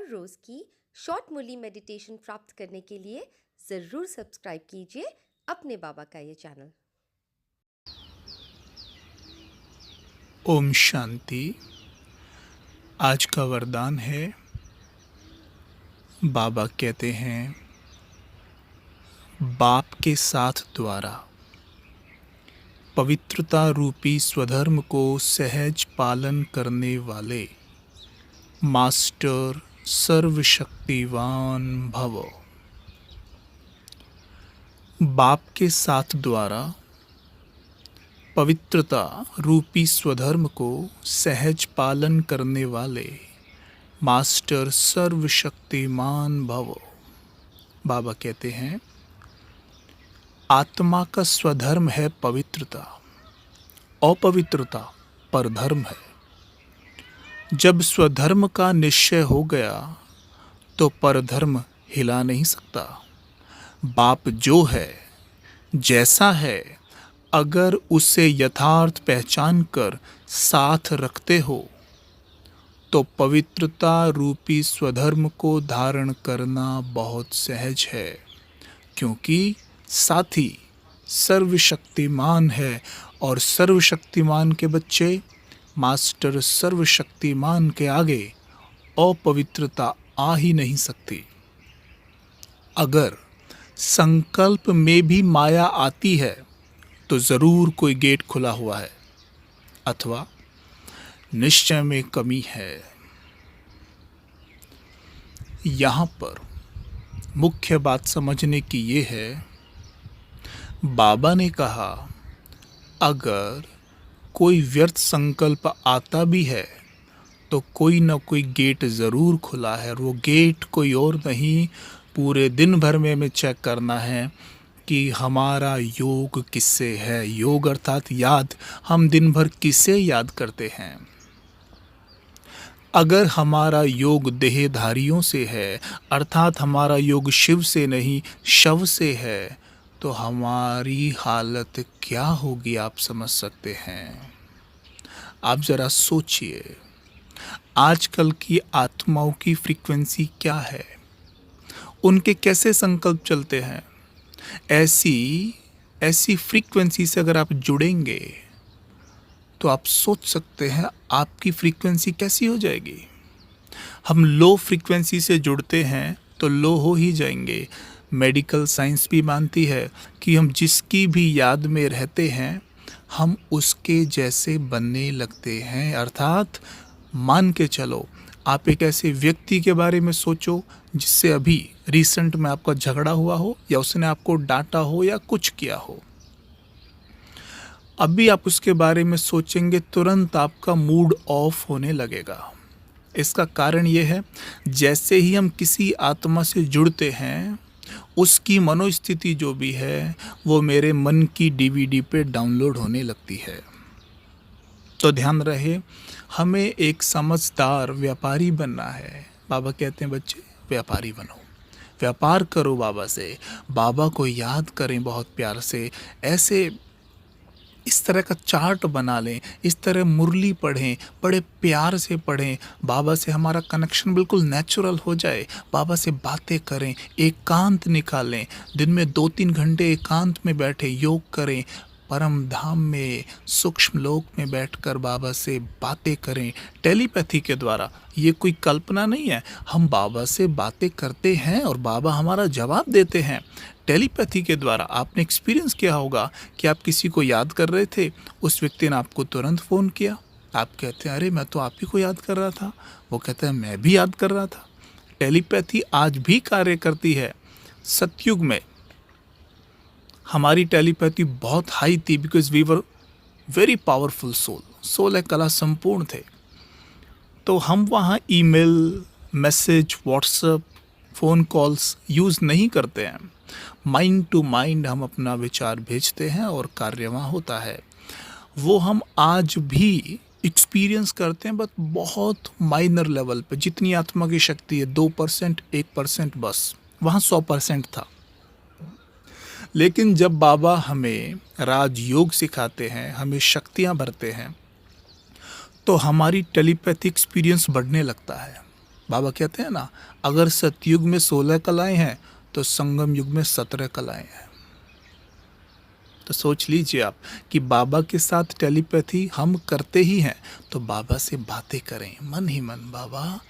हर रोज़ की शॉर्ट मूली मेडिटेशन प्राप्त करने के लिए ज़रूर सब्सक्राइब कीजिए अपने बाबा का ये चैनल। ओम शांति। आज का वरदान है, बाबा कहते हैं, बाप के साथ द्वारा पवित्रता रूपी स्वधर्म को सहज पालन करने वाले मास्टर सर्वशक्तिवान भव। बाप के साथ द्वारा पवित्रता रूपी स्वधर्म को सहज पालन करने वाले मास्टर सर्वशक्तिमान भव। बाबा कहते हैं, आत्मा का स्वधर्म है पवित्रता, अपवित्रता परधर्म है। जब स्वधर्म का निश्चय हो गया तो परधर्म हिला नहीं सकता। बाप जो है, जैसा है, अगर उसे यथार्थ पहचान कर साथ रखते हो तो पवित्रता रूपी स्वधर्म को धारण करना बहुत सहज है, क्योंकि साथी सर्वशक्तिमान है और सर्वशक्तिमान के बच्चे मास्टर सर्वशक्तिमान के आगे अपवित्रता आ ही नहीं सकती। अगर संकल्प में भी माया आती है तो ज़रूर कोई गेट खुला हुआ है अथवा निश्चय में कमी है। यहाँ पर मुख्य बात समझने की ये है, बाबा ने कहा अगर कोई व्यर्थ संकल्प आता भी है तो कोई ना कोई गेट ज़रूर खुला है, और वो गेट कोई और नहीं, पूरे दिन भर में हमें चेक करना है कि हमारा योग किससे है। योग अर्थात याद, हम दिन भर किसे याद करते हैं। अगर हमारा योग देहधारियों से है, अर्थात हमारा योग शिव से नहीं शव से है, तो हमारी हालत क्या होगी आप समझ सकते हैं। आप ज़रा सोचिए, आजकल की आत्माओं की फ्रीक्वेंसी क्या है, उनके कैसे संकल्प चलते हैं। ऐसी फ्रीक्वेंसी से अगर आप जुड़ेंगे तो आप सोच सकते हैं आपकी फ्रीक्वेंसी कैसी हो जाएगी। हम लो फ्रीक्वेंसी से जुड़ते हैं तो लो हो ही जाएंगे। मेडिकल साइंस भी मानती है कि हम जिसकी भी याद में रहते हैं हम उसके जैसे बनने लगते हैं। अर्थात मान के चलो, आप एक ऐसे व्यक्ति के बारे में सोचो जिससे अभी रिसेंट में आपका झगड़ा हुआ हो या उसने आपको डांटा हो या कुछ किया हो। अभी आप उसके बारे में सोचेंगे, तुरंत आपका मूड ऑफ होने लगेगा। इसका कारण ये है, जैसे ही हम किसी आत्मा से जुड़ते हैं उसकी मनोस्थिति जो भी है वो मेरे मन की डीवीडी पे डाउनलोड होने लगती है। तो ध्यान रहे, हमें एक समझदार व्यापारी बनना है। बाबा कहते हैं बच्चे व्यापारी बनो, व्यापार करो बाबा से, बाबा को याद करें बहुत प्यार से। ऐसे इस तरह का चार्ट बना लें, इस तरह मुरली पढ़ें, बड़े प्यार से पढ़ें, बाबा से हमारा कनेक्शन बिल्कुल नेचुरल हो जाए। बाबा से बातें करें, एकांत निकालें, दिन में 2-3 घंटे एकांत में बैठे योग करें, परम धाम में सूक्ष्म लोक में बैठकर बाबा से बातें करें टेलीपैथी के द्वारा। ये कोई कल्पना नहीं है, हम बाबा से बातें करते हैं और बाबा हमारा जवाब देते हैं टेलीपैथी के द्वारा। आपने एक्सपीरियंस किया होगा कि आप किसी को याद कर रहे थे, उस व्यक्ति ने आपको तुरंत फ़ोन किया, आप कहते हैं अरे मैं तो आप ही को याद कर रहा था, वो कहता है मैं भी याद कर रहा था। टेलीपैथी आज भी कार्य करती है। सतयुग में हमारी टेलीपैथी बहुत हाई थी, because we were very powerful soul है, कला संपूर्ण थे। तो हम वहाँ email, message, WhatsApp, phone calls use नहीं करते हैं। माइंड टू माइंड हम अपना विचार भेजते हैं और कार्य वहाँ होता है। वो हम आज भी एक्सपीरियंस करते हैं, बट बहुत माइनर लेवल पे। जितनी आत्मा की शक्ति है 2%, 1% बस, वहाँ 100% था। लेकिन जब बाबा हमें राजयोग सिखाते हैं, हमें शक्तियाँ भरते हैं, तो हमारी टेलीपैथी एक्सपीरियंस बढ़ने लगता है। बाबा कहते हैं ना, अगर सतयुग में 16 कलाएं हैं तो संगम युग में 17 कलाएं हैं। तो सोच लीजिए आप कि बाबा के साथ टेलीपैथी हम करते ही हैं, तो बाबा से बातें करें मन ही मन। बाबा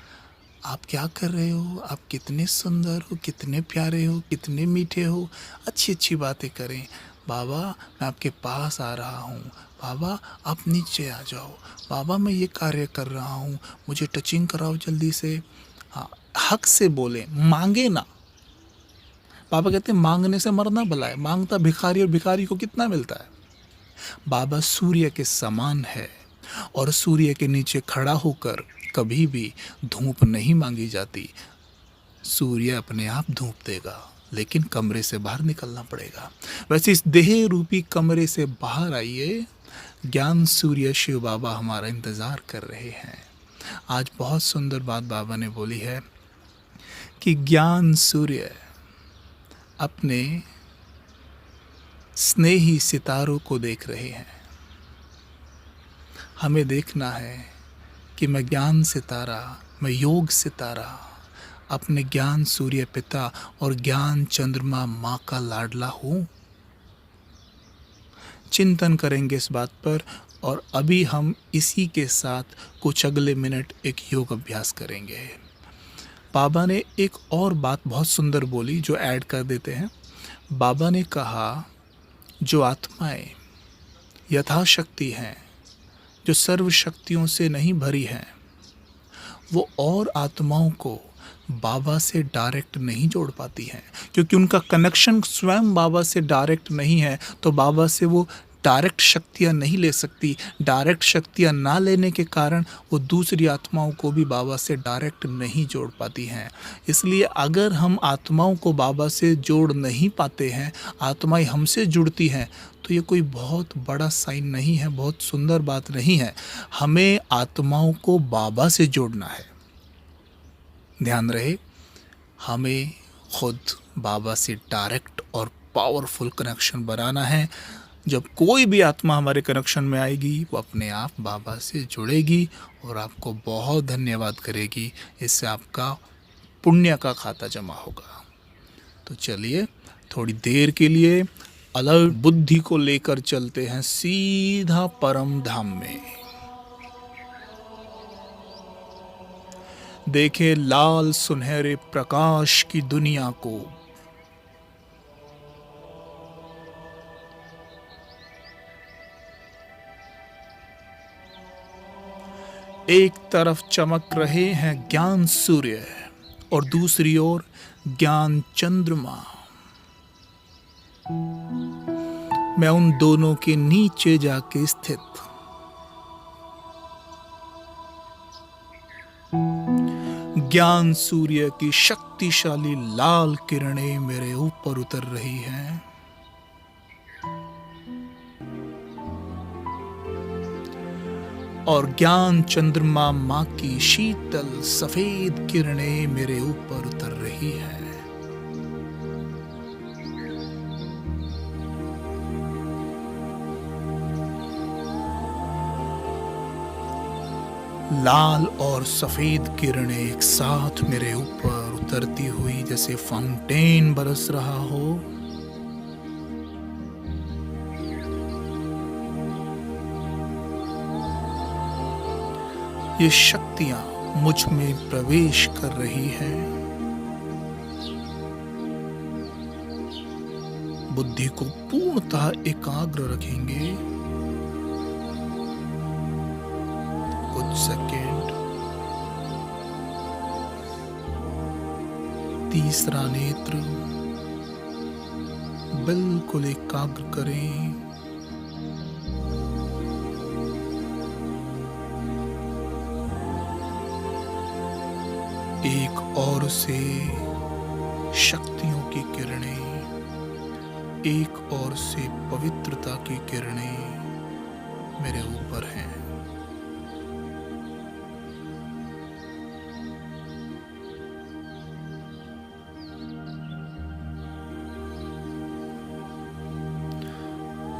आप क्या कर रहे हो, आप कितने सुंदर हो, कितने प्यारे हो, कितने मीठे हो, अच्छी अच्छी बातें करें। बाबा मैं आपके पास आ रहा हूँ, बाबा आप नीचे आ जाओ, बाबा मैं ये कार्य कर रहा हूँ, मुझे टचिंग कराओ जल्दी से। हाँ, हक से बोलें, मांगे ना। बाबा कहते हैं मांगने से मरना भला है, मांगता भिखारी, और भिखारी को कितना मिलता है। बाबा सूर्य के समान है, और सूर्य के नीचे खड़ा होकर कभी भी धूप नहीं मांगी जाती। सूर्य अपने आप धूप देगा, लेकिन कमरे से बाहर निकलना पड़ेगा। वैसे इस देह रूपी कमरे से बाहर आइए, ज्ञान सूर्य शिव बाबा हमारा इंतज़ार कर रहे हैं। आज बहुत सुंदर बात बाबा ने बोली है कि ज्ञान सूर्य अपने स्नेही सितारों को देख रहे हैं। हमें देखना है कि मैं ज्ञान सितारा, मैं योग सितारा, अपने ज्ञान सूर्य पिता और ज्ञान चंद्रमा माँ का लाडला हूँ। चिंतन करेंगे इस बात पर, और अभी हम इसी के साथ कुछ अगले मिनट एक योग अभ्यास करेंगे। बाबा ने एक और बात बहुत सुंदर बोली जो ऐड कर देते हैं। बाबा ने कहा जो आत्माएं यथाशक्ति हैं, जो सर्व शक्तियों से नहीं भरी हैं, वो और आत्माओं को बाबा से डायरेक्ट नहीं जोड़ पाती हैं, क्योंकि उनका कनेक्शन स्वयं बाबा से डायरेक्ट नहीं है। तो बाबा से वो डायरेक्ट शक्तियाँ नहीं ले सकती। डायरेक्ट शक्तियाँ ना लेने के कारण वो दूसरी आत्माओं को भी बाबा से डायरेक्ट नहीं जोड़ पाती हैं। इसलिए अगर हम आत्माओं को बाबा से जोड़ नहीं पाते हैं, आत्माएं हमसे जुड़ती हैं, तो ये कोई बहुत बड़ा साइन नहीं है, बहुत सुंदर बात नहीं है। हमें आत्माओं को बाबा से जोड़ना है। ध्यान रहे, हमें खुद बाबा से डायरेक्ट और पावरफुल कनेक्शन बनाना है। जब कोई भी आत्मा हमारे कनेक्शन में आएगी, वो अपने आप बाबा से जुड़ेगी और आपको बहुत धन्यवाद करेगी। इससे आपका पुण्य का खाता जमा होगा। तो चलिए थोड़ी देर के लिए अलग बुद्धि को लेकर चलते हैं सीधा परम धाम में। देखें लाल सुनहरे प्रकाश की दुनिया को। एक तरफ चमक रहे हैं ज्ञान सूर्य और दूसरी ओर ज्ञान चंद्रमा। मैं उन दोनों के नीचे जाके स्थित ज्ञान सूर्य की शक्तिशाली लाल किरणें मेरे ऊपर उतर रही हैं। और ज्ञान चंद्रमा माँ की शीतल सफेद किरणें मेरे ऊपर उतर रही हैं। लाल और सफेद किरणें एक साथ मेरे ऊपर उतरती हुई जैसे फाउंटेन बरस रहा हो। ये शक्तियां मुझ में प्रवेश कर रही हैं। बुद्धि को पूर्णतः एकाग्र रखेंगे। कुछ सेकंड। तीसरा नेत्र बिल्कुल एकाग्र करें। एक और से शक्तियों की किरणें, एक और से पवित्रता की किरणें मेरे ऊपर हैं।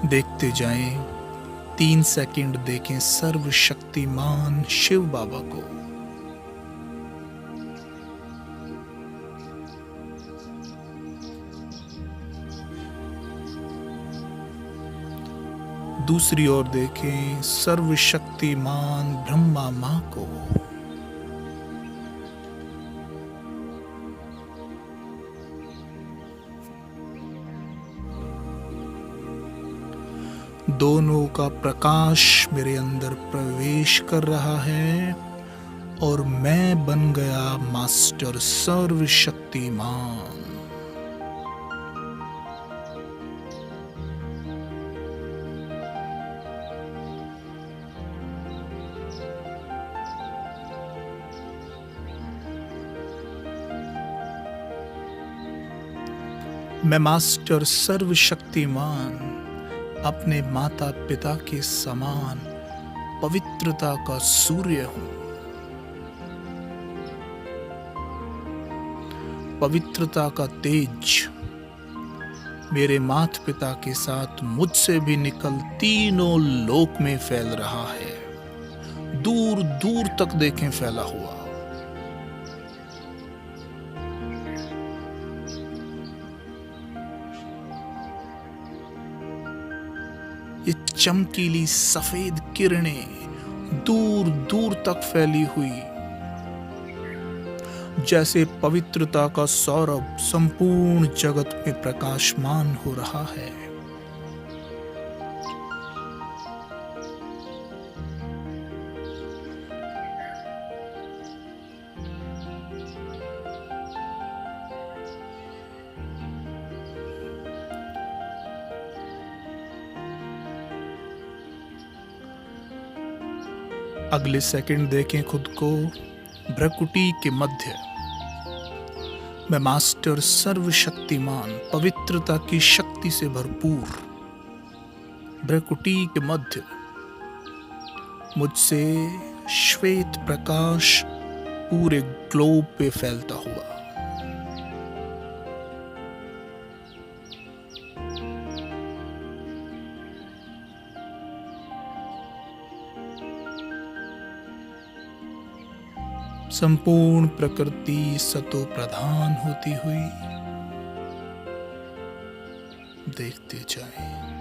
देखते जाएं, 3 सेकंड देखें सर्वशक्तिमान शिव बाबा को। दूसरी ओर देखें सर्वशक्तिमान ब्रह्मा माँ को। दोनों का प्रकाश मेरे अंदर प्रवेश कर रहा है और मैं बन गया मास्टर सर्वशक्तिमान। मैं मास्टर सर्वशक्तिमान अपने माता पिता के समान पवित्रता का सूर्य हूं। पवित्रता का तेज मेरे माता पिता के साथ मुझसे भी निकल तीनों लोक में फैल रहा है, दूर दूर तक देखें फैला हुआ। ये चमकीली सफेद किरणें दूर दूर तक फैली हुई, जैसे पवित्रता का सौरभ संपूर्ण जगत में प्रकाशमान हो रहा है। अगले सेकंड देखें खुद को भ्रकुटी के मध्य। मैं मास्टर सर्वशक्तिमान पवित्रता की शक्ति से भरपूर भ्रकुटी के मध्य मुझसे श्वेत प्रकाश पूरे ग्लोब पे फैलता हुआ। संपूर्ण प्रकृति सतो प्रधान होती हुई देखते जाएं।